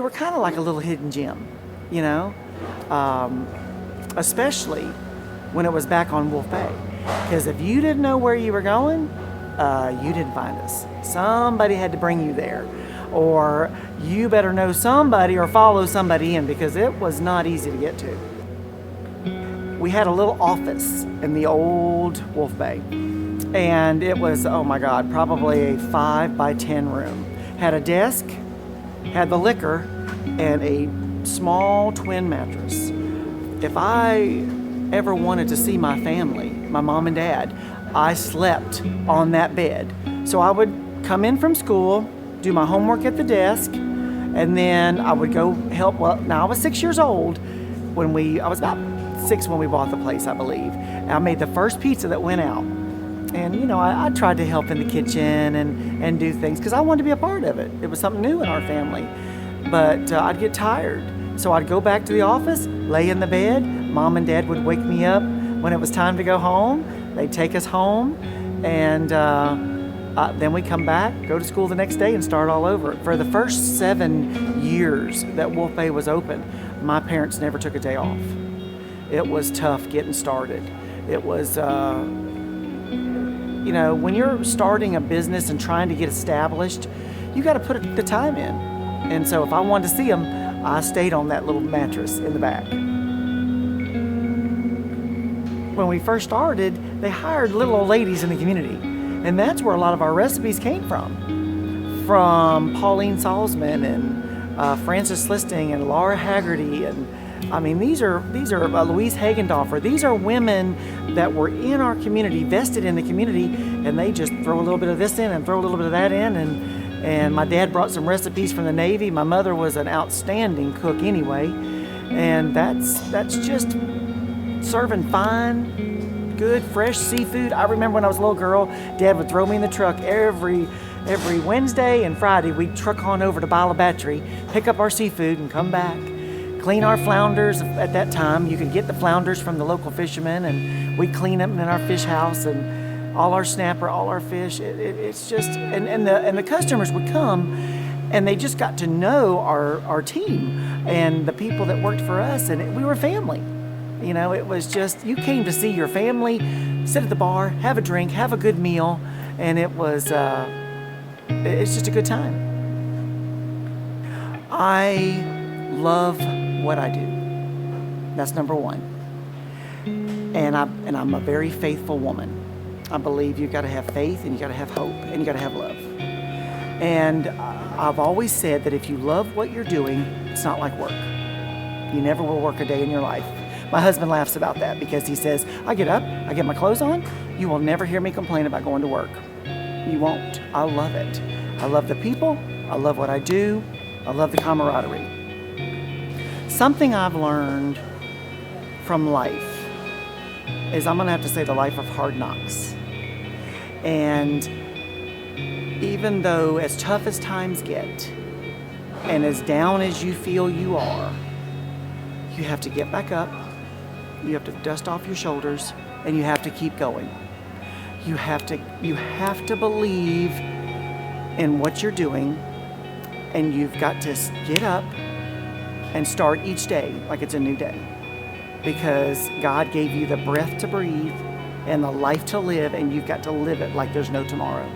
were kind of like a little hidden gem, you know, especially when it was back on Wolf Bay. Because if you didn't know where you were going, you didn't find us. Somebody had to bring you there. Or you better know somebody or follow somebody in, because it was not easy to get to. We had a little office in the old Wolf Bay. And it was, oh my God, probably a 5 by 10 room. Had a desk, had the liquor, and a small twin mattress. If I ever wanted to see my family, my mom and dad, I slept on that bed. So I would come in from school, do my homework at the desk, and then I would go help. Well, now I was 6 years old I was about 6 when we bought the place, I believe. And I made the first pizza that went out. And, you know, I tried to help in the kitchen and do things because I wanted to be a part of it. It was something new in our family. But I'd get tired. So I'd go back to the office, lay in the bed. Mom and Dad would wake me up when it was time to go home. They'd take us home. And then we'd come back, go to school the next day, and start all over. For the first 7 years that Wolf Bay was open, my parents never took a day off. It was tough getting started. It was... you know, when you're starting a business and trying to get established, you got to put the time in. And so if I wanted to see them, I stayed on that little mattress in the back. When we first started, they hired little old ladies in the community. And that's where a lot of our recipes came from. From Pauline Salzman and Frances Listing and Laura Haggerty. And I mean, these are Louise Hagendorfer. These are women that were in our community, vested in the community, and they just throw a little bit of this in and throw a little bit of that in. And my dad brought some recipes from the Navy. My mother was an outstanding cook anyway. And that's just serving fine, good, fresh seafood. I remember when I was a little girl, Dad would throw me in the truck every Wednesday and Friday. We'd truck on over to Bala Battery, pick up our seafood, and come back. Clean our flounders. At that time, you could get the flounders from the local fishermen, and we'd clean them in our fish house, and all our snapper, all our fish. It's just, and the customers would come, and they just got to know our team and the people that worked for us, and we were family. You know, it was just, you came to see your family, sit at the bar, have a drink, have a good meal, and it was, it's just a good time. I love what I do. That's number one. And I'm a very faithful woman. I believe you've got to have faith, and you got to have hope, and you got to have love. And I've always said that if you love what you're doing, it's not like work. You never will work a day in your life. My husband laughs about that because he says, I get up, I get my clothes on, you will never hear me complain about going to work. You won't. I love it. I love the people. I love what I do. I love the camaraderie. Something I've learned from life is, I'm going to have to say, the life of hard knocks. And even though as tough as times get and as down as you feel you are, you have to get back up, you have to dust off your shoulders, and you have to keep going. You have to believe in what you're doing, and you've got to get up and start each day like it's a new day, because God gave you the breath to breathe and the life to live, and you've got to live it like there's no tomorrow.